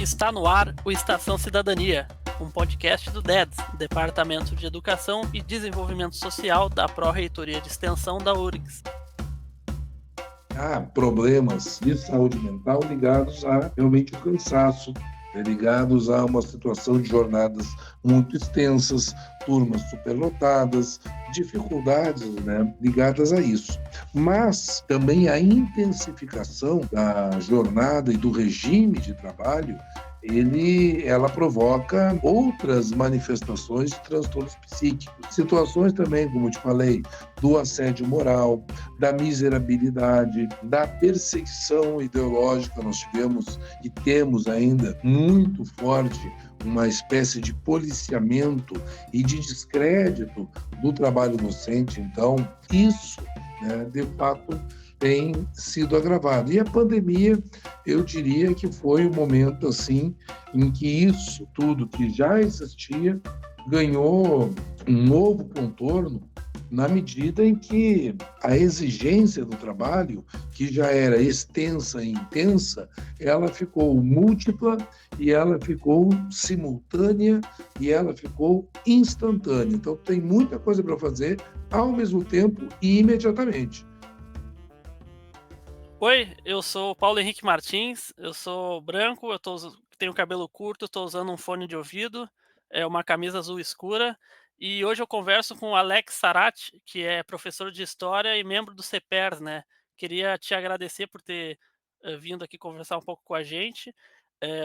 Está no ar o Estação Cidadania, um podcast do DEDS, Departamento de Educação e Desenvolvimento Social da Pró-Reitoria de Extensão da URGS. Há problemas de saúde mental ligados a realmente o cansaço, ligados a uma situação de jornadas muito extensas, turmas superlotadas, dificuldades, ligadas a isso. Mas também a intensificação da jornada e do regime de trabalho, ela provoca outras manifestações de transtornos psíquicos. Situações também, como eu te falei, do assédio moral, da miserabilidade, da perseguição ideológica. Nós tivemos e temos ainda muito forte uma espécie de policiamento e de descrédito do trabalho docente. Então, isso, de fato, tem sido agravado. E a pandemia, eu diria que foi um momento assim em que isso tudo que já existia ganhou um novo contorno, na medida em que a exigência do trabalho, que já era extensa e intensa, ela ficou múltipla e ela ficou simultânea e ela ficou instantânea. Então, tem muita coisa para fazer ao mesmo tempo e imediatamente. Oi, eu sou o Paulo Henrique Martins, eu sou branco, tenho cabelo curto, estou usando um fone de ouvido, uma camisa azul escura, e hoje eu converso com o Alex Sarati, que é professor de História e membro do CEPERS, né? Queria te agradecer por ter vindo aqui conversar um pouco com a gente.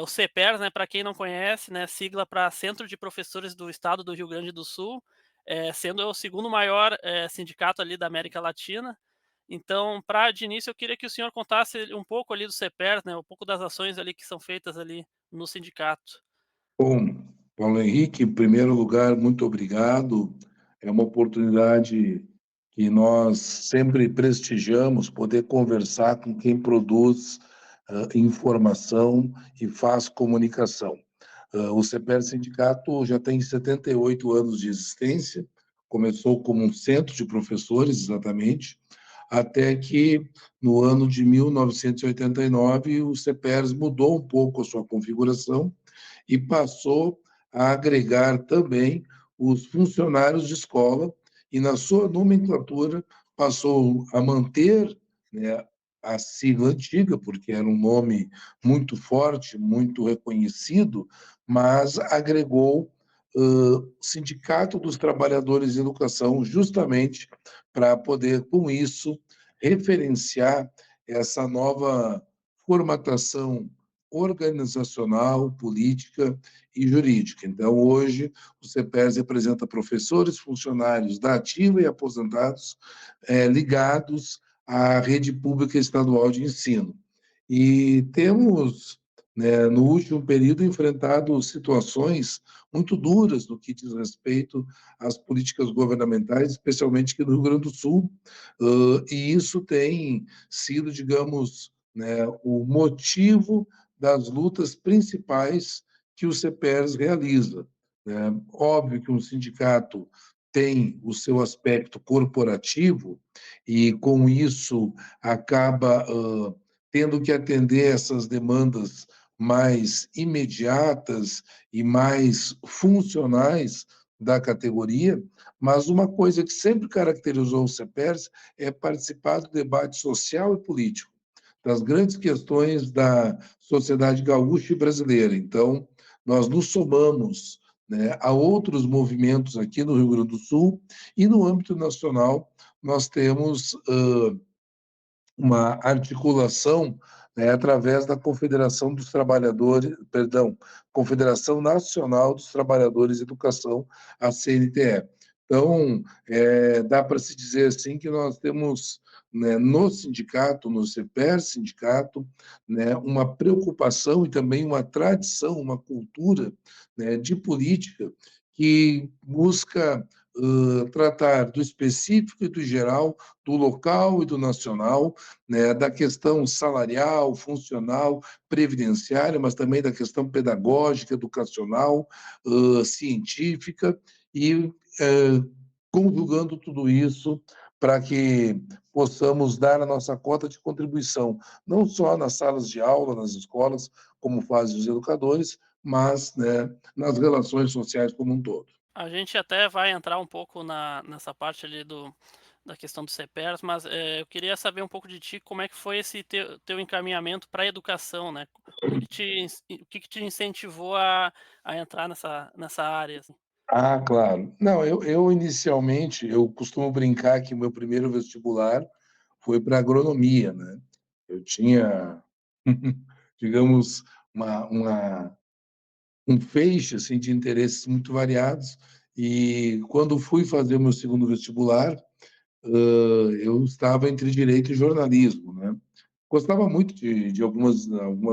O CEPERS, né, para quem não conhece, né, sigla para Centro de Professores do Estado do Rio Grande do Sul, sendo o segundo maior sindicato ali da América Latina. Então, de início, eu queria que o senhor contasse um pouco ali do CEPERS, né, um pouco das ações ali que são feitas ali no sindicato. Bom, Paulo Henrique, em primeiro lugar, muito obrigado. É uma oportunidade que nós sempre prestigiamos, poder conversar com quem produz informação e faz comunicação. O CEPER Sindicato já tem 78 anos de existência, começou como um centro de professores, exatamente, até que no ano de 1989 o CEPERS mudou um pouco a sua configuração e passou a agregar também os funcionários de escola e, na sua nomenclatura, passou a manter, a sigla antiga, porque era um nome muito forte, muito reconhecido, mas agregou Sindicato dos Trabalhadores de Educação, justamente para poder, com isso, referenciar essa nova formatação organizacional, política e jurídica. Então, hoje, o CEPERS representa professores, funcionários da ativa e aposentados ligados à rede pública estadual de ensino. E temos, no último período, enfrentado situações muito duras no que diz respeito às políticas governamentais, especialmente aqui no Rio Grande do Sul, e isso tem sido, digamos, o motivo das lutas principais que o CEPERS realiza. Óbvio que um sindicato tem o seu aspecto corporativo e, com isso, acaba tendo que atender essas demandas mais imediatas e mais funcionais da categoria, mas uma coisa que sempre caracterizou o CEPERS é participar do debate social e político, das grandes questões da sociedade gaúcha e brasileira. Então, nós nos somamos, a outros movimentos aqui no Rio Grande do Sul e no âmbito nacional nós temos uma articulação, através da Confederação dos Trabalhadores, Confederação Nacional dos Trabalhadores de Educação, a CNTE. Então, dá para se dizer assim que nós temos, no sindicato, no CEPER Sindicato, uma preocupação e também uma tradição, uma cultura, de política que busca tratar do específico e do geral, do local e do nacional, da questão salarial, funcional, previdenciária, mas também da questão pedagógica, educacional, científica, e conjugando tudo isso para que possamos dar a nossa cota de contribuição, não só nas salas de aula, nas escolas, como fazem os educadores, mas, né, nas relações sociais como um todo. A gente até vai entrar um pouco nessa parte ali da questão do CEPERS, mas, eu queria saber um pouco de ti, como é que foi esse teu encaminhamento para a educação, né? O que que te incentivou a entrar nessa área, assim? Ah, claro. Não, eu inicialmente, eu costumo brincar que o meu primeiro vestibular foi para agronomia, né. Eu tinha, digamos, uma um feixe, assim, de interesses muito variados, e quando fui fazer o meu segundo vestibular, eu estava entre direito e jornalismo, né. Gostava muito de algumas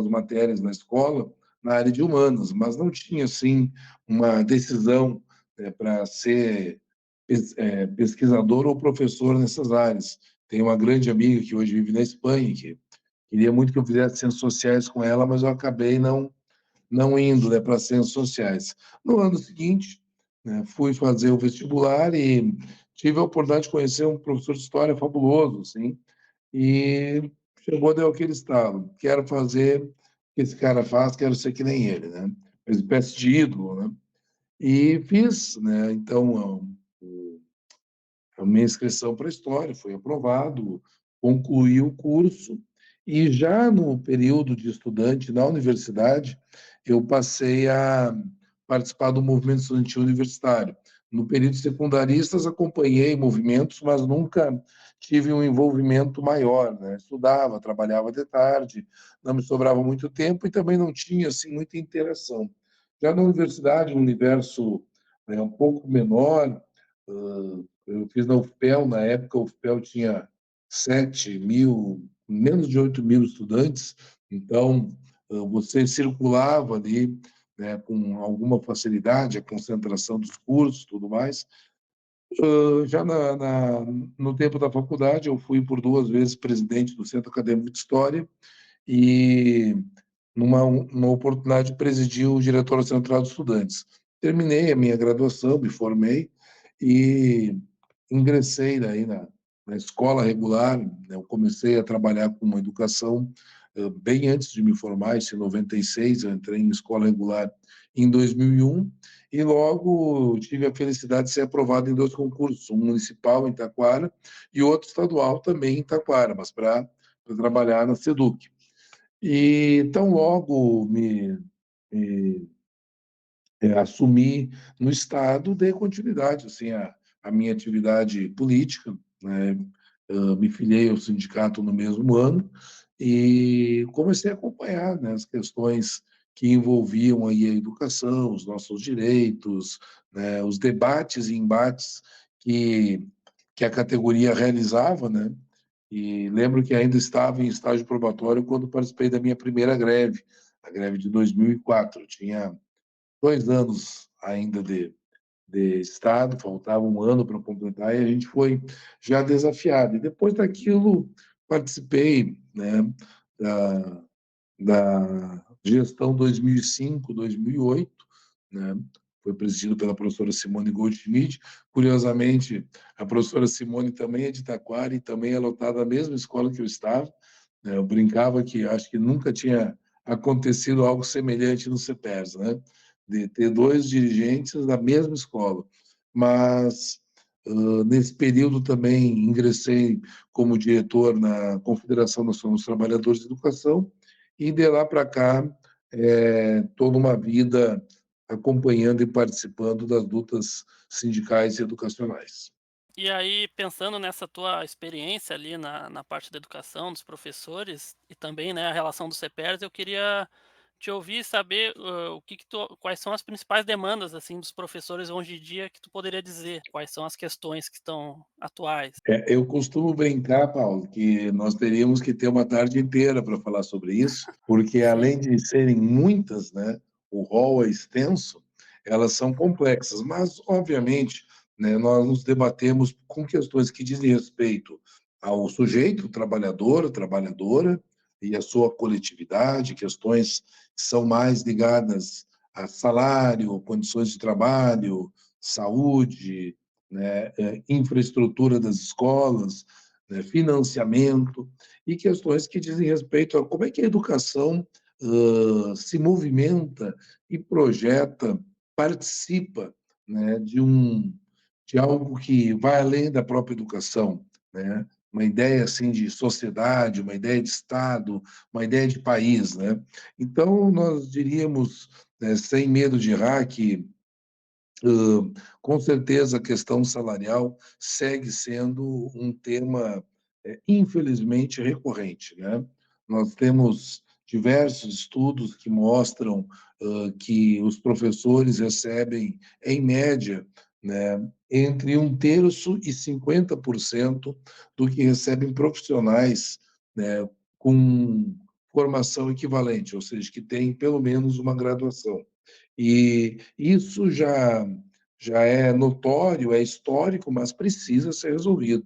matérias na escola, na área de humanas, mas não tinha, assim, uma decisão, para ser pesquisador ou professor nessas áreas. Tenho uma grande amiga que hoje vive na Espanha, que queria muito que eu fizesse ciências sociais com ela, mas eu acabei não indo, né, para ciências sociais. No ano seguinte, né, fui fazer o vestibular e tive a oportunidade de conhecer um professor de história fabuloso, assim, e chegou, deu aquele estalo: "Quero fazer o que esse cara faz, quero ser que nem ele", né, uma espécie de ídolo, né. E fiz, né, então, a minha inscrição para História, foi aprovado, concluí o curso e já no período de estudante na universidade, eu passei a participar do movimento estudantil universitário. No período de secundaristas, acompanhei movimentos, mas nunca tive um envolvimento maior, né. Estudava, trabalhava de tarde, não me sobrava muito tempo e também não tinha, assim, muita interação. Já na universidade, um universo, um pouco menor, eu fiz na UFPEL, na época a UFPEL tinha 7.000, menos de 8.000 estudantes, então, você circulava ali, né, com alguma facilidade, a concentração dos cursos, tudo mais. Já no tempo da faculdade, eu fui por 2 vezes presidente do Centro Acadêmico de História e numa oportunidade presidi o Diretório Central de Estudantes. Terminei a minha graduação, me formei e ingressei daí na escola regular, né, eu comecei a trabalhar com uma educação, bem antes de me formar, isso em 96, eu entrei em escola regular em 2001, e logo tive a felicidade de ser aprovado em 2 concursos, um municipal em Taquara e outro estadual também em Taquara, mas para trabalhar na SEDUC. E tão logo me assumi no Estado, dei continuidade, assim, à minha atividade política, né, me filiei ao sindicato no mesmo ano e comecei a acompanhar, né, as questões que envolviam aí a educação, os nossos direitos, né, os debates e embates que que a categoria realizava, né, e lembro que ainda estava em estágio probatório quando participei da minha primeira greve, a greve de 2004. Eu tinha 2 anos ainda de Estado, faltava um ano para completar, e a gente foi já desafiado. E depois daquilo, participei, né, da gestão 2005, 2008, né, foi presidido pela professora Simone Goldschmidt. Curiosamente, a professora Simone também é de Taquara e também é lotada na mesma escola que eu estava, né, eu brincava que acho que nunca tinha acontecido algo semelhante no CEPERS, né, de ter 2 dirigentes da mesma escola. Mas, nesse período também ingressei como diretor na Confederação Nacional dos Trabalhadores de Educação e de lá para cá, toda uma vida acompanhando e participando das lutas sindicais e educacionais. E aí, pensando nessa tua experiência ali na parte da educação, dos professores e também, né, a relação dos CEPERS, eu queria te ouvir e saber, o que que tu quais são as principais demandas, assim, dos professores hoje em dia que tu poderia dizer? Quais são as questões que estão atuais? Eu costumo brincar, Paulo, que nós teríamos que ter uma tarde inteira para falar sobre isso, porque Sim. além de serem muitas, né, o rol é extenso, elas são complexas, mas, obviamente, né, nós nos debatemos com questões que dizem respeito ao sujeito, trabalhador, trabalhadora, e a sua coletividade, questões que são mais ligadas a salário, condições de trabalho, saúde, né, infraestrutura das escolas, né, financiamento e questões que dizem respeito a como é que a educação se movimenta e projeta, participa, né, de algo que vai além da própria educação, né? Uma ideia assim de sociedade, uma ideia de Estado, uma ideia de país, né? Então nós diríamos, né, sem medo de errar, que com certeza a questão salarial segue sendo um tema, infelizmente, recorrente, né? Nós temos diversos estudos que mostram que os professores recebem, em média, né, entre um terço e 50% do que recebem profissionais, né, com formação equivalente, ou seja, que têm pelo menos uma graduação. E isso já é notório, é histórico, mas precisa ser resolvido,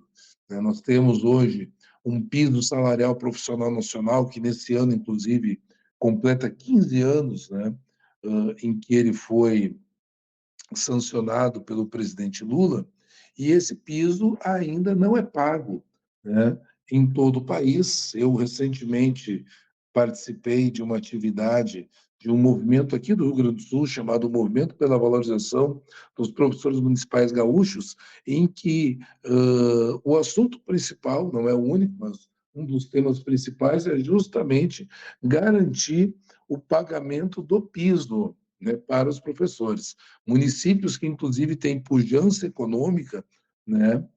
né? Nós temos hoje um piso salarial profissional nacional, que nesse ano, inclusive, completa 15 anos, né, em que ele foi sancionado pelo presidente Lula, e esse piso ainda não é pago, né, em todo o país. Eu recentemente participei de uma atividade de um movimento aqui do Rio Grande do Sul chamado Movimento pela Valorização dos Professores Municipais Gaúchos, em que o assunto principal, não é o único, mas um dos temas principais é justamente garantir o pagamento do piso, né, para os professores. Municípios que, inclusive, têm pujança econômica, né,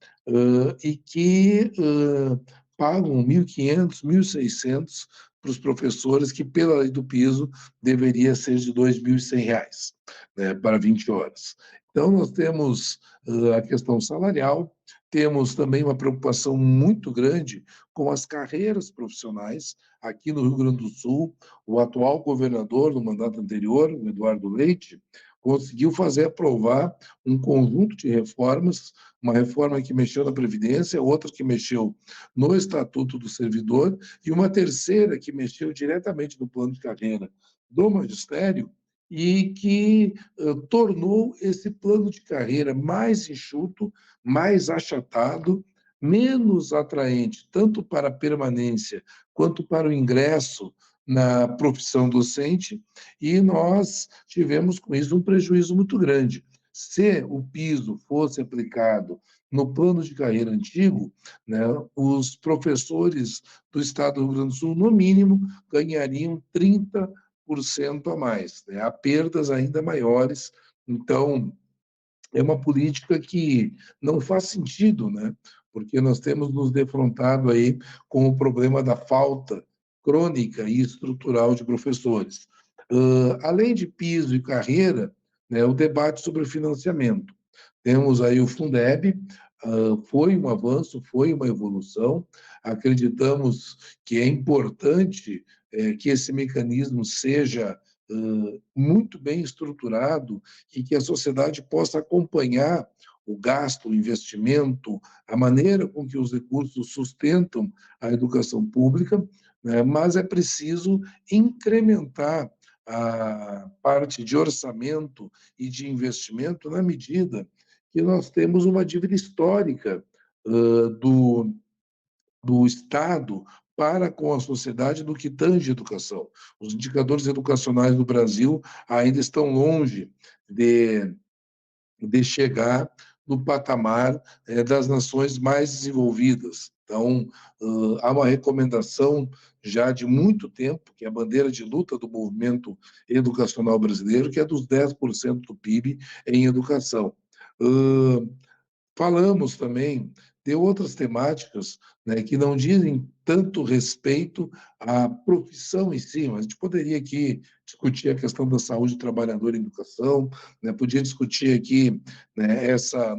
e que pagam 1.500, 1.600 para os professores, que, pela lei do piso, deveria ser de R$ 2.100, né, para 20 horas. Então, nós temos a questão salarial, temos também uma preocupação muito grande com as carreiras profissionais. Aqui no Rio Grande do Sul, o atual governador, no mandato anterior, o Eduardo Leite, conseguiu fazer aprovar um conjunto de reformas, uma reforma que mexeu na Previdência, outra que mexeu no Estatuto do Servidor e uma terceira que mexeu diretamente no plano de carreira do magistério e que tornou esse plano de carreira mais enxuto, mais achatado, menos atraente, tanto para a permanência quanto para o ingresso na profissão docente, e nós tivemos com isso um prejuízo muito grande. Se o piso fosse aplicado no plano de carreira antigo, né, os professores do Estado do Rio Grande do Sul, no mínimo, ganhariam 30% a mais, né? Há perdas ainda maiores. Então, é uma política que não faz sentido, né? Porque nós temos nos defrontado aí com o problema da falta crônica e estrutural de professores. Além de piso e carreira, né, o debate sobre o financiamento. Temos aí o Fundeb, foi um avanço, foi uma evolução. Acreditamos que é importante que esse mecanismo seja muito bem estruturado e que a sociedade possa acompanhar o gasto, o investimento, a maneira com que os recursos sustentam a educação pública, né? Mas é preciso incrementar a parte de orçamento e de investimento na medida que nós temos uma dívida histórica do Estado para com a sociedade no que tange educação. Os indicadores educacionais do Brasil ainda estão longe de, de chegar no patamar das nações mais desenvolvidas. Então, há uma recomendação já de muito tempo, que é a bandeira de luta do movimento educacional brasileiro, que é dos 10% do PIB em educação. Falamos também de outras temáticas, né, que não dizem tanto respeito à profissão em si, mas a gente poderia aqui discutir a questão da saúde do trabalhador em educação, né, podia discutir aqui, né, essa,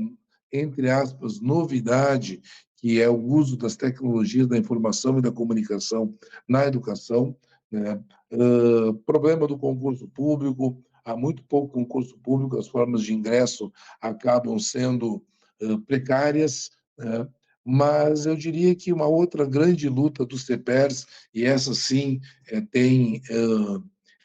entre aspas, novidade, que é o uso das tecnologias da informação e da comunicação na educação, né, problema do concurso público, há muito pouco concurso público, as formas de ingresso acabam sendo precárias, né? Mas eu diria que uma outra grande luta do CEPERS, e essa sim tem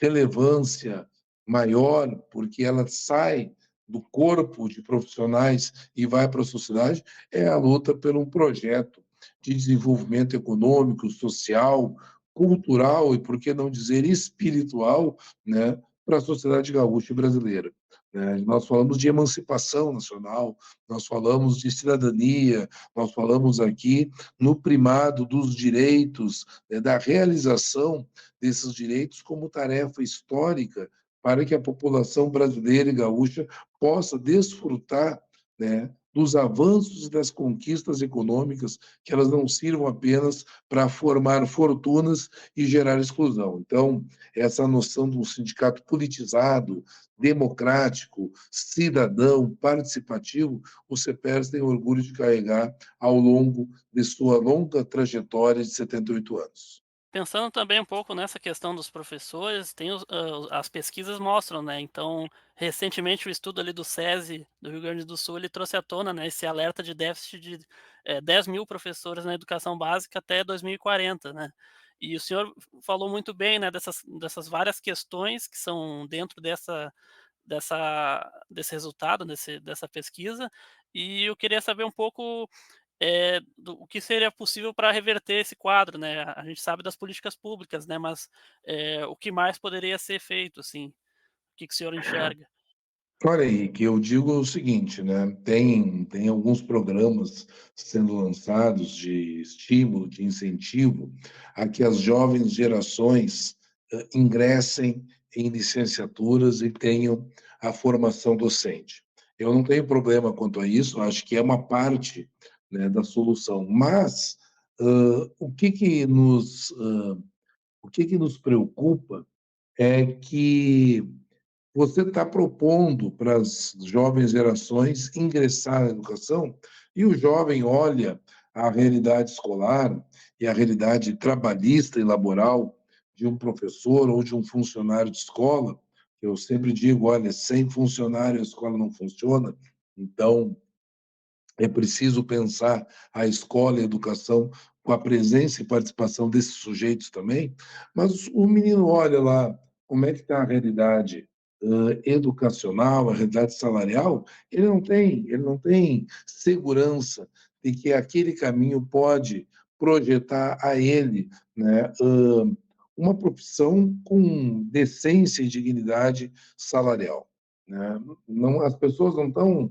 relevância maior, porque ela sai do corpo de profissionais e vai para a sociedade, é a luta por um projeto de desenvolvimento econômico, social, cultural e, por que não dizer, espiritual, né, para a sociedade gaúcha e brasileira. Né? Nós falamos de emancipação nacional, nós falamos de cidadania, nós falamos aqui no primado dos direitos, né, da realização desses direitos como tarefa histórica para que a população brasileira e gaúcha possa desfrutar, né, dos avanços e das conquistas econômicas, que elas não sirvam apenas para formar fortunas e gerar exclusão. Então, essa noção de um sindicato politizado, democrático, cidadão, participativo, o CEPERS tem orgulho de carregar ao longo de sua longa trajetória de 78 anos. Pensando também um pouco nessa questão dos professores, tem as pesquisas mostram, né, então, recentemente o estudo ali do SESI, do Rio Grande do Sul, ele trouxe à tona, né, esse alerta de déficit de, 10.000 professores na educação básica até 2040, né. E o senhor falou muito bem, né, dessas várias questões que são dentro desse resultado, dessa pesquisa, e eu queria saber um pouco do o que seria possível para reverter esse quadro, né. A gente sabe das políticas públicas, né, mas, o que mais poderia ser feito, assim? O que que o senhor enxerga? Olha, Henrique, eu digo o seguinte, né? Tem alguns programas sendo lançados de estímulo, de incentivo a que as jovens gerações ingressem em licenciaturas e tenham a formação docente. Eu não tenho problema quanto a isso, acho que é uma parte, né, da solução. Mas o que que nos preocupa é que você está propondo para as jovens gerações ingressar na educação e o jovem olha a realidade escolar e a realidade trabalhista e laboral de um professor ou de um funcionário de escola. Eu sempre digo, olha, sem funcionário a escola não funciona. Então, é preciso pensar a escola e a educação com a presença e participação desses sujeitos também, mas o menino olha lá como é que está a realidade educacional, a realidade salarial, ele não tem segurança de que aquele caminho pode projetar a ele, né, uma profissão com decência e dignidade salarial. Né? Não, as pessoas não estão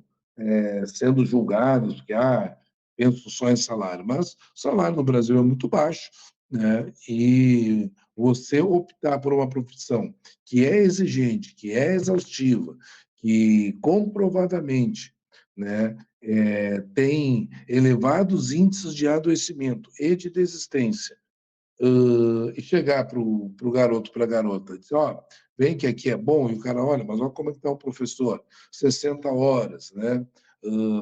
sendo julgados, porque penso só em salário, mas o salário no Brasil é muito baixo, né? E você optar por uma profissão que é exigente, que é exaustiva, que comprovadamente, né, tem elevados índices de adoecimento e de desistência, e chegar para o garoto, para a garota, dizer, ó, vem que aqui é bom, e o cara, olha, mas olha como é que está o professor, 60 horas, né?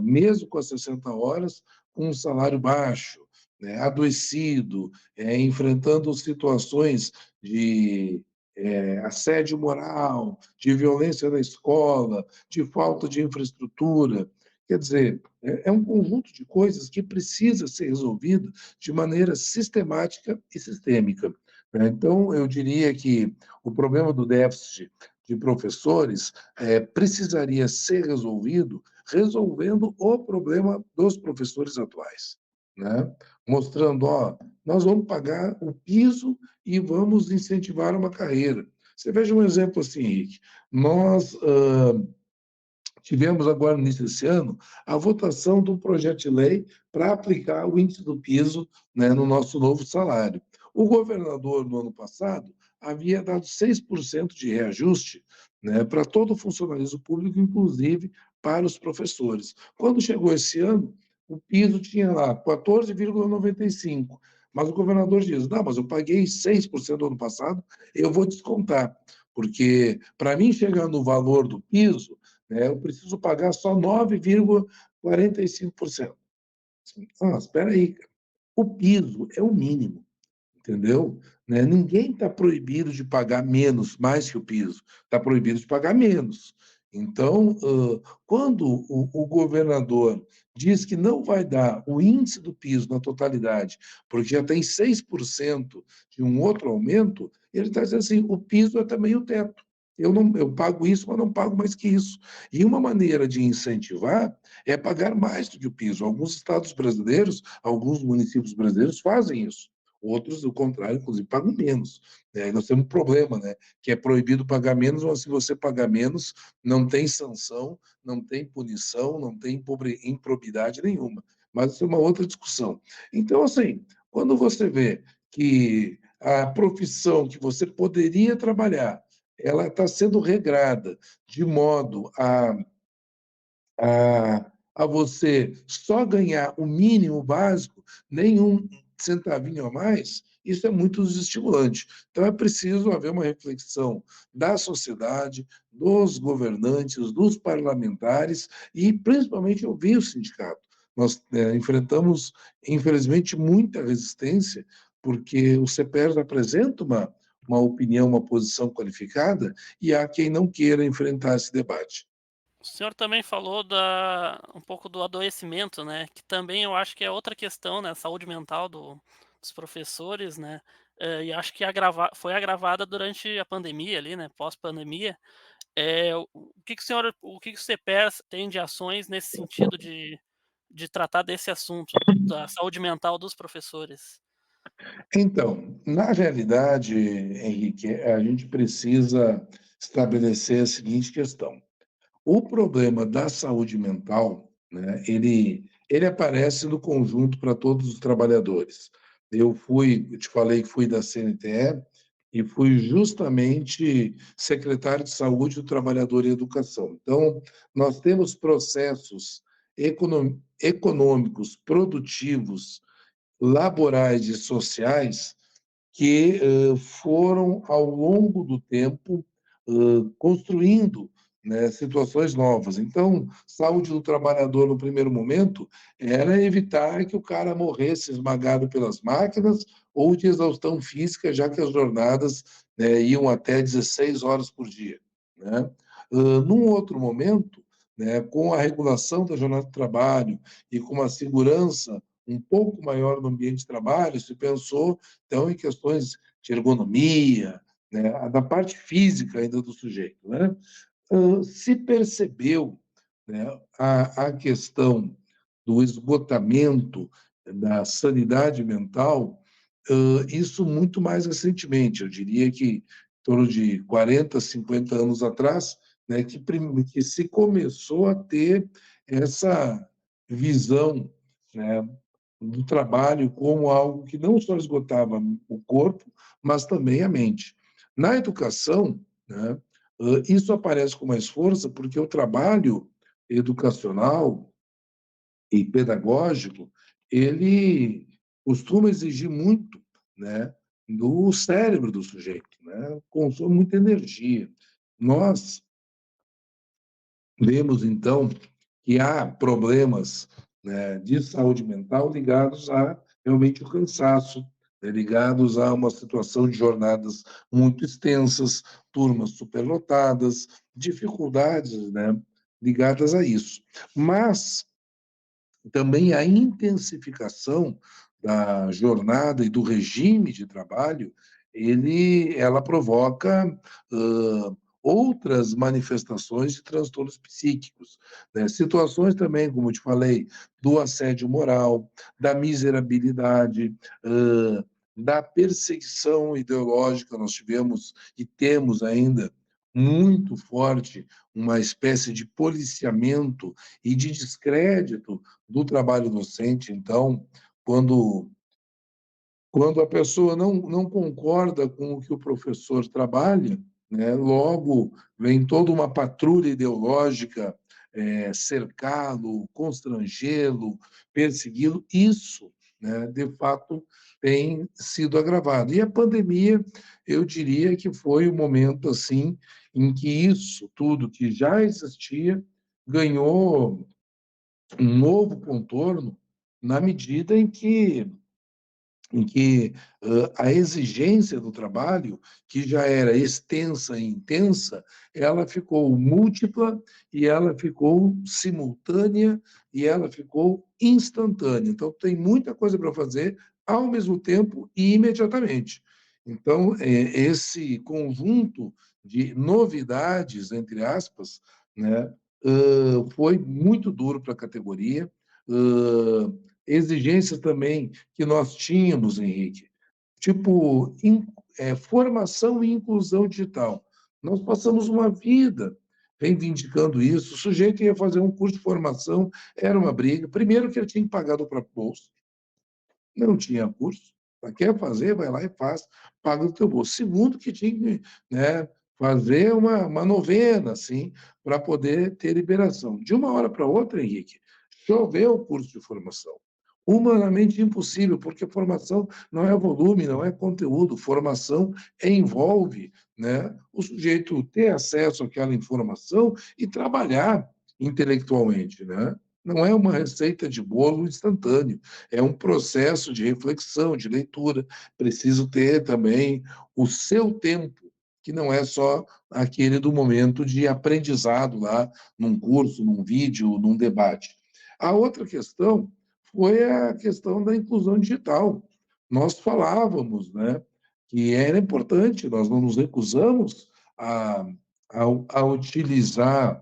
Mesmo com as 60 horas, com um salário baixo, né? Adoecido, enfrentando situações de assédio moral, de violência na escola, de falta de infraestrutura. Quer dizer, é um conjunto de coisas que precisa ser resolvido de maneira sistemática e sistêmica. Né? Então, eu diria que o problema do déficit de professores precisaria ser resolvido resolvendo o problema dos professores atuais. Né? Mostrando, ó, nós vamos pagar o piso e vamos incentivar uma carreira. Você veja um exemplo assim, Henrique. Nós tivemos agora, no início desse ano, a votação de um projeto de lei para aplicar o índice do piso, né, no nosso novo salário. O governador, no ano passado, havia dado 6% de reajuste, né, para todo o funcionalismo público, inclusive para os professores. Quando chegou esse ano, o piso tinha lá 14,95%. Mas o governador diz: não, mas eu paguei 6% no ano passado, eu vou descontar, porque para mim chegar no valor do piso, né, eu preciso pagar só 9,45%. Ah, espera aí, cara. O piso é o mínimo, entendeu? Né? Ninguém está proibido de pagar menos, mais que o piso. Está proibido de pagar menos. Então, quando o governador diz que não vai dar o índice do piso na totalidade, porque já tem 6% de um outro aumento, ele está dizendo assim, o piso é também o teto. eu pago isso, mas não pago mais que isso. E uma maneira de incentivar é pagar mais do que o piso. Alguns estados brasileiros, alguns municípios brasileiros fazem isso. Outros, o contrário, inclusive, pagam menos. Né? Nós temos um problema, né? Que é proibido pagar menos, mas se você pagar menos, não tem sanção, não tem punição, não tem improbidade nenhuma. Mas isso é uma outra discussão. Então, assim, quando você vê que a profissão que você poderia trabalhar, ela está sendo regrada de modo a você só ganhar o mínimo básico, nenhum centavinho a mais, isso é muito desestimulante. Então é preciso haver uma reflexão da sociedade, dos governantes, dos parlamentares e principalmente ouvir o sindicato. Nós enfrentamos, infelizmente, muita resistência, porque o CEPERS apresenta uma opinião, uma posição qualificada, e há quem não queira enfrentar esse debate. O senhor também falou um pouco do adoecimento, né, que também eu acho que é outra questão, né, saúde mental dos professores, né, e acho que foi agravada durante a pandemia ali, né, pós-pandemia. O que que o CEPERS tem de ações nesse sentido de tratar desse assunto, da saúde mental dos professores? Então, na realidade, Henrique, a gente precisa estabelecer a seguinte questão. O problema da saúde mental, né, ele aparece no conjunto para todos os trabalhadores. Eu te falei que fui da CNTE e fui justamente secretário de Saúde do Trabalhador e Educação. Então, nós temos processos econômicos, produtivos, laborais e sociais que foram, ao longo do tempo, construindo, né, situações novas. Então, saúde do trabalhador, no primeiro momento, era evitar que o cara morresse esmagado pelas máquinas ou de exaustão física, já que as jornadas, né, iam até 16 horas por dia. Né? Num outro momento, né, com a regulação da jornada de trabalho e com uma segurança um pouco maior no ambiente de trabalho, se pensou, então, em questões de ergonomia, né, da parte física ainda do sujeito. Né? Se percebeu, né, a questão do esgotamento da sanidade mental, isso muito mais recentemente, eu diria que em torno de 40, 50 anos atrás, né, que se começou a ter essa visão, né, do trabalho como algo que não só esgotava o corpo, mas também a mente. Na educação, né, isso aparece com mais força porque o trabalho educacional e pedagógico, ele costuma exigir muito, né, do cérebro do sujeito, né? Consome muita energia. Nós vemos, então, que há problemas, né, de saúde mental ligados a realmente o cansaço, né, ligados a uma situação de jornadas muito extensas, turmas superlotadas, dificuldades, né, ligadas a isso. Mas também a intensificação da jornada e do regime de trabalho, ela provoca outras manifestações de transtornos psíquicos, né? Situações também, como eu te falei, do assédio moral, da miserabilidade, da perseguição ideológica. Nós tivemos e temos ainda muito forte uma espécie de policiamento e de descrédito do trabalho docente. Então, quando, quando a pessoa não concorda com o que o professor trabalha, né, logo vem toda uma patrulha ideológica cercá-lo, constrangê-lo, persegui-lo. Isso, né, de fato, tem sido agravado. E a pandemia, eu diria que foi o momento assim em que isso tudo que já existia ganhou um novo contorno na medida em que a exigência do trabalho, que já era extensa e intensa, ela ficou múltipla e ela ficou simultânea e ela ficou instantânea. Então, tem muita coisa para fazer ao mesmo tempo e imediatamente. Então, esse conjunto de novidades, entre aspas, né, foi muito duro para a categoria. Exigências também que nós tínhamos, Henrique, tipo, formação e inclusão digital. Nós passamos uma vida reivindicando isso. O sujeito ia fazer um curso de formação, era uma briga. Primeiro que ele tinha que pagar do próprio bolso, não tinha curso. Quer fazer, vai lá e faz, paga do teu bolso. Segundo, que tinha que, né, fazer uma novena, assim, para poder ter liberação. De uma hora para outra, Henrique, choveu o curso de formação. Humanamente impossível, porque formação não é volume, não é conteúdo. Formação envolve, né, o sujeito ter acesso àquela informação e trabalhar intelectualmente, né? Não é uma receita de bolo instantâneo, é um processo de reflexão, de leitura. Preciso ter também o seu tempo, que não é só aquele do momento de aprendizado lá, num curso, num vídeo, num debate. A outra questão foi a questão da inclusão digital. Nós falávamos, né, que era importante, nós não nos recusamos a, a utilizar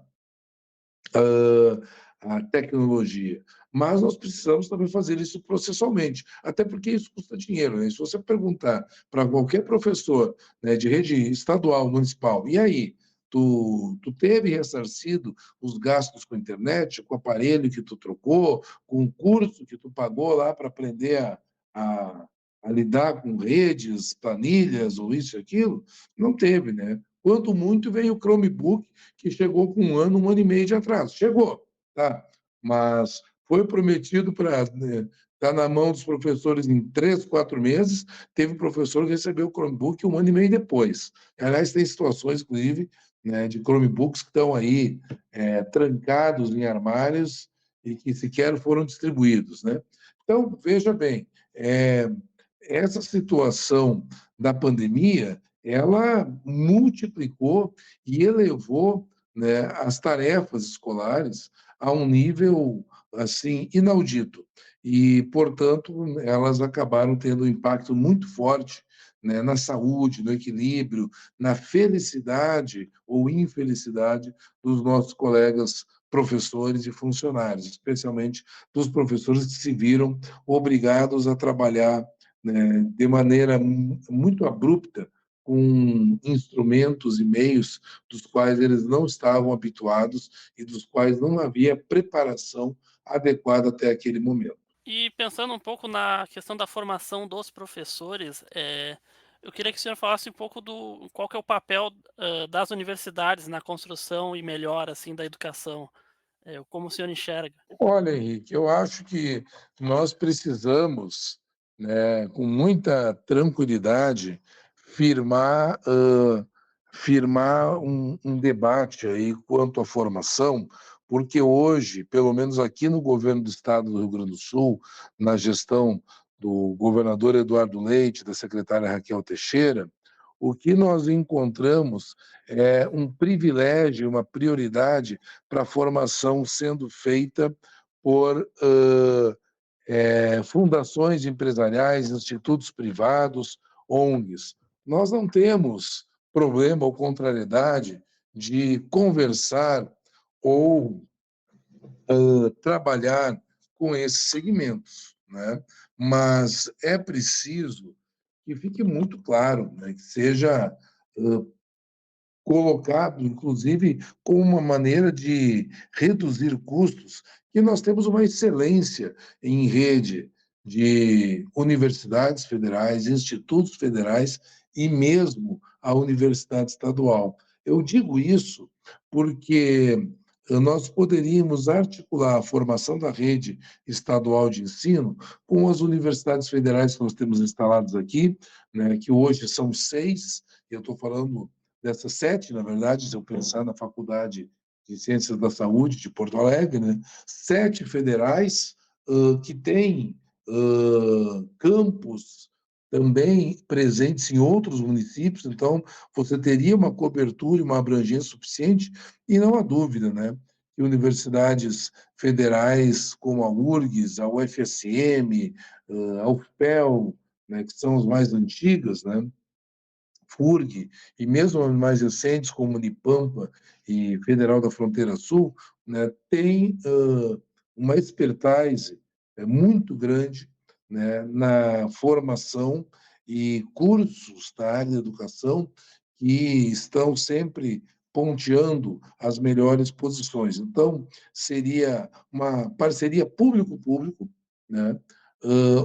a tecnologia. Mas nós precisamos também fazer isso processualmente, até porque isso custa dinheiro. Né? Se você perguntar para qualquer professor, né, de rede estadual, municipal, e aí, tu teve ressarcido os gastos com a internet, com o aparelho que tu trocou, com o curso que tu pagou lá para aprender a, a lidar com redes, planilhas, ou isso e aquilo? Não teve, né? Quanto muito veio o Chromebook, que chegou com um ano e meio de atraso. Chegou, tá? Mas foi prometido para estar na mão dos professores em 3, 4 meses. Teve professor que recebeu o Chromebook um ano e meio depois. Aliás, tem situações, inclusive, né, de Chromebooks que estão aí trancados em armários e que sequer foram distribuídos, né? Então, veja bem, essa situação da pandemia, ela multiplicou e elevou, né, as tarefas escolares a um nível assim inaudito e, portanto, elas acabaram tendo um impacto muito forte, né, na saúde, no equilíbrio, na felicidade ou infelicidade dos nossos colegas professores e funcionários, especialmente dos professores que se viram obrigados a trabalhar, né, de maneira muito abrupta, com instrumentos e meios dos quais eles não estavam habituados e dos quais não havia preparação adequada até aquele momento. E pensando um pouco na questão da formação dos professores, eu queria que o senhor falasse um pouco do qual que é o papel, das universidades na construção e melhora, assim, da educação, como o senhor enxerga? Olha, Henrique, eu acho que nós precisamos, né, com muita tranquilidade, firmar, firmar um debate aí quanto à formação, porque hoje, pelo menos aqui no governo do estado do Rio Grande do Sul, na gestão do governador Eduardo Leite, da secretária Raquel Teixeira, o que nós encontramos é um privilégio, uma prioridade para a formação sendo feita por fundações empresariais, institutos privados, ONGs. Nós não temos problema ou contrariedade de conversar ou trabalhar com esses segmentos, né? Mas é preciso que fique muito claro, né, que seja colocado, inclusive, como uma maneira de reduzir custos, que nós temos uma excelência em rede de universidades federais, institutos federais e mesmo a universidade estadual. Eu digo isso porque nós poderíamos articular a formação da rede estadual de ensino com as universidades federais que nós temos instaladas aqui, né, que hoje são 6, eu estou falando dessas 7, na verdade, se eu pensar na Faculdade de Ciências da Saúde de Porto Alegre, né, 7 federais que têm campos também presentes em outros municípios, então você teria uma cobertura e uma abrangência suficiente, e não há dúvida, né, que universidades federais como a URGS, a UFSM, a UFPEL, né, que são as mais antigas, né, FURG, e mesmo as mais recentes, como Unipampa e Federal da Fronteira Sul, né, tem uma expertise muito grande, né, na formação e cursos da área da educação que estão sempre ponteando as melhores posições. Então, seria uma parceria público-público, né,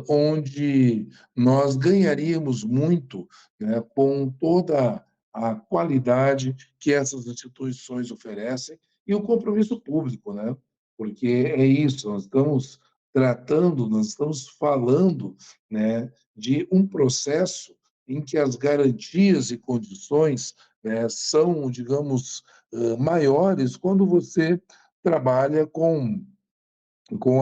onde nós ganharíamos muito, né, com toda a qualidade que essas instituições oferecem e o compromisso público, né? Porque é isso, nós estamos falando, né, de um processo em que as garantias e condições, né, são, digamos, maiores quando você trabalha com,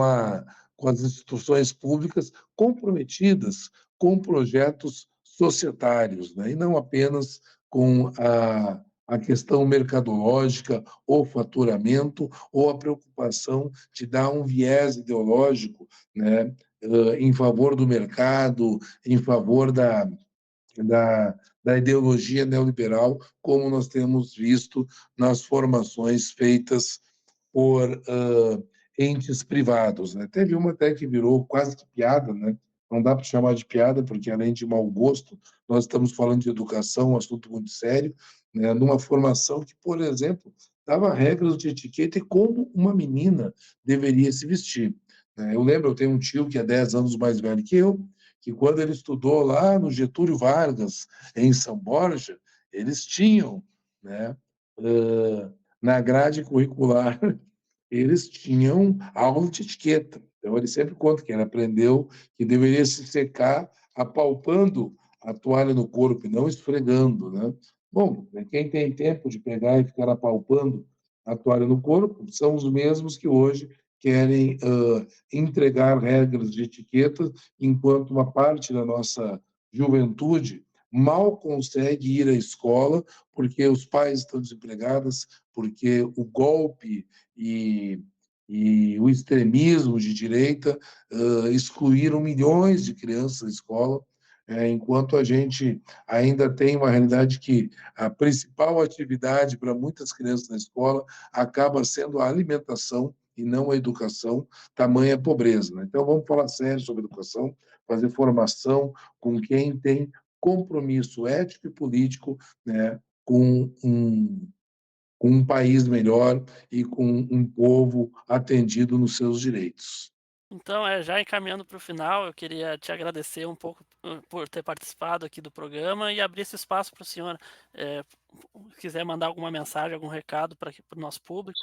a, com as instituições públicas comprometidas com projetos societários, né? E não apenas com a questão mercadológica, ou faturamento, ou a preocupação de dar um viés ideológico, né, em favor do mercado, em favor da ideologia neoliberal, como nós temos visto nas formações feitas por entes privados, né? Teve uma até que virou quase que piada, né? Não dá para chamar de piada, porque além de mau gosto, nós estamos falando de educação, um assunto muito sério, né? Numa formação que, por exemplo, dava regras de etiqueta e como uma menina deveria se vestir, né? Eu lembro, eu tenho um tio que é 10 anos mais velho que quando ele estudou lá no Getúlio Vargas, em São Borja, eles tinham, né, na grade curricular, eles tinham aula de etiqueta. Então, ele sempre conta que ele aprendeu que deveria se secar apalpando a toalha no corpo e não esfregando, né? Bom, quem tem tempo de pegar e ficar apalpando a toalha no corpo são os mesmos que hoje querem entregar regras de etiqueta, enquanto uma parte da nossa juventude mal consegue ir à escola porque os pais estão desempregados, porque o golpe e, e o extremismo de direita excluíram milhões de crianças da escola, enquanto a gente ainda tem uma realidade que a principal atividade para muitas crianças na escola acaba sendo a alimentação e não a educação, tamanha pobreza, né? Então, vamos falar sério sobre educação, fazer formação com quem tem compromisso ético e político, né, com um país melhor e com um povo atendido nos seus direitos. Então, já encaminhando para o final, eu queria te agradecer um pouco por ter participado aqui do programa e abrir esse espaço para o senhor, eh, quiser mandar alguma mensagem, algum recado para o nosso público.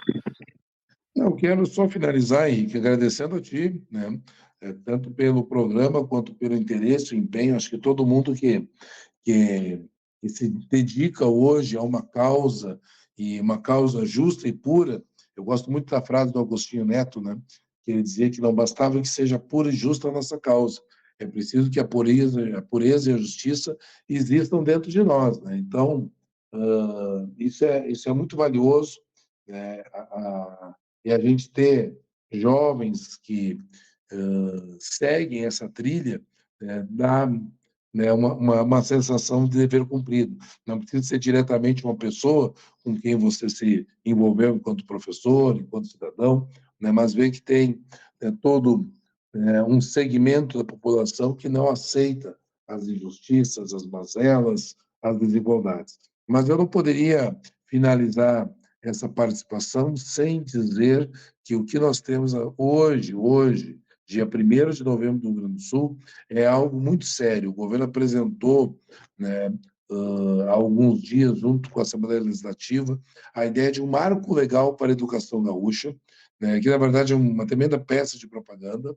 Não, quero só finalizar, Henrique, agradecendo a ti, né, tanto pelo programa quanto pelo interesse, o empenho. Acho que todo mundo que, que se dedica hoje a uma causa, e uma causa justa e pura. Eu gosto muito da frase do Agostinho Neto, né, que ele dizia que não bastava que seja pura e justa a nossa causa, é preciso que a pureza e a justiça existam dentro de nós, né? Então, isso é muito valioso, né? E a gente ter jovens que seguem essa trilha, dá, né, uma sensação de dever cumprido. Não precisa ser diretamente uma pessoa com quem você se envolveu enquanto professor, enquanto cidadão, né, mas ver que tem todo um segmento da população que não aceita as injustiças, as mazelas, as desigualdades. Mas eu não poderia finalizar essa participação sem dizer que o que nós temos hoje, dia 1º de novembro do Rio Grande do Sul, é algo muito sério. O governo apresentou, né, há alguns dias, junto com a Assembleia Legislativa, a ideia de um marco legal para a educação gaúcha, né, que, na verdade, é uma tremenda peça de propaganda,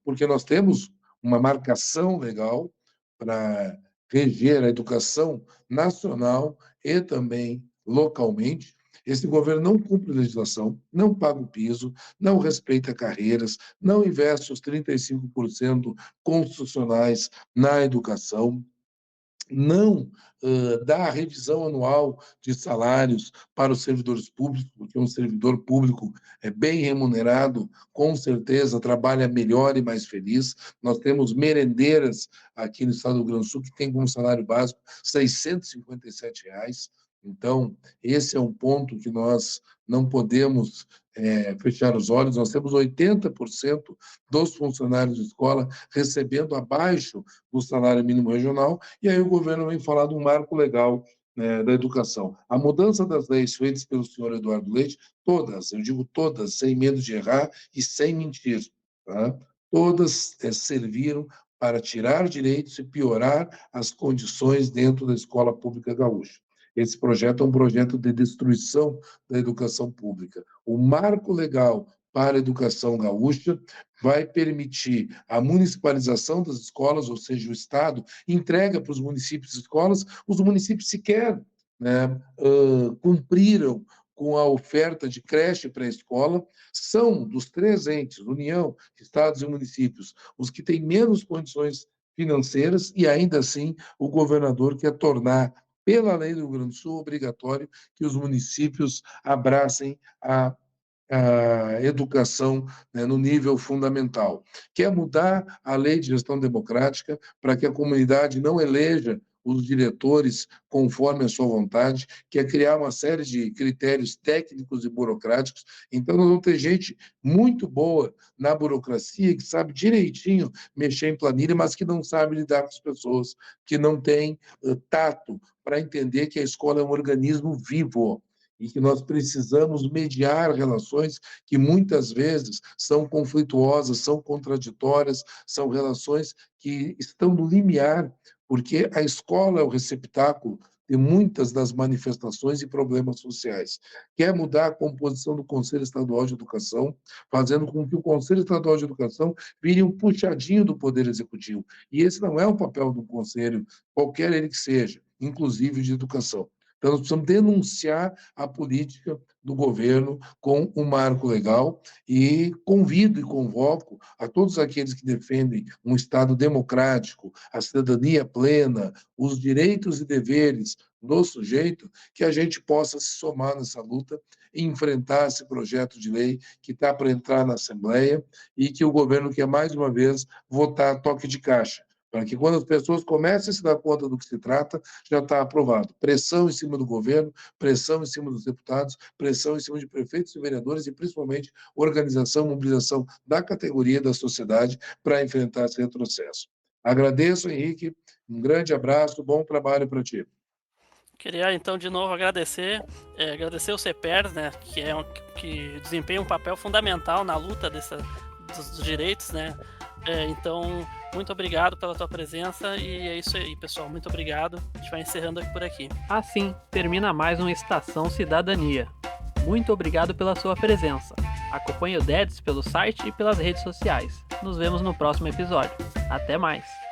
porque nós temos uma marcação legal para reger a educação nacional e também localmente. Esse governo não cumpre legislação, não paga o piso, não respeita carreiras, não investe os 35% constitucionais na educação, não dar a revisão anual de salários para os servidores públicos, porque um servidor público é bem remunerado, com certeza trabalha melhor e mais feliz. Nós temos merendeiras aqui no estado do Rio Grande do Sul que tem como salário básico R$ 657. Então, esse é um ponto que nós não podemos fechar os olhos. Nós temos 80% dos funcionários de escola recebendo abaixo do salário mínimo regional, e aí o governo vem falar de um marco legal, né, da educação. A mudança das leis feitas pelo senhor Eduardo Leite, todas, eu digo todas, sem medo de errar e sem mentir, tá? Todas serviram para tirar direitos e piorar as condições dentro da escola pública gaúcha. Esse projeto é um projeto de destruição da educação pública. O marco legal para a educação gaúcha vai permitir a municipalização das escolas, ou seja, o Estado entrega para os municípios escolas, os municípios sequer, né, cumpriram com a oferta de creche pré-escola, são dos três entes, União, Estados e municípios, os que têm menos condições financeiras, e ainda assim o governador quer tornar, pela lei do Rio Grande do Sul, obrigatório que os municípios abracem a educação, né, no nível fundamental. Quer mudar a lei de gestão democrática para que a comunidade não eleja os diretores conforme a sua vontade, quer criar uma série de critérios técnicos e burocráticos. Então, nós vamos ter gente muito boa na burocracia, que sabe direitinho mexer em planilha, mas que não sabe lidar com as pessoas, que não tem tato para entender que a escola é um organismo vivo e que nós precisamos mediar relações que muitas vezes são conflituosas, são contraditórias, são relações que estão no limiar, porque a escola é o receptáculo de muitas das manifestações e problemas sociais. Quer mudar a composição do Conselho Estadual de Educação, fazendo com que o Conselho Estadual de Educação vire um puxadinho do Poder Executivo. E esse não é o papel do Conselho, qualquer ele que seja, inclusive de educação. Então, nós precisamos denunciar a política do governo com um marco legal e convido e convoco a todos aqueles que defendem um Estado democrático, a cidadania plena, os direitos e deveres do sujeito, que a gente possa se somar nessa luta e enfrentar esse projeto de lei que está para entrar na Assembleia e que o governo quer, mais uma vez, votar a toque de caixa, para que quando as pessoas comecem a se dar conta do que se trata, já está aprovado. Pressão em cima do governo, pressão em cima dos deputados, pressão em cima de prefeitos e vereadores e, principalmente, organização, mobilização da categoria da sociedade para enfrentar esse retrocesso. Agradeço, Henrique, um grande abraço, bom trabalho para ti. Queria então de novo agradecer o CEPERS, né, que desempenha um papel fundamental na luta dos direitos, né. Então, muito obrigado pela tua presença e é isso aí, pessoal. Muito obrigado. A gente vai encerrando por aqui. Assim, termina mais um Estação Cidadania. Muito obrigado pela sua presença. Acompanhe o DEDS pelo site e pelas redes sociais. Nos vemos no próximo episódio. Até mais!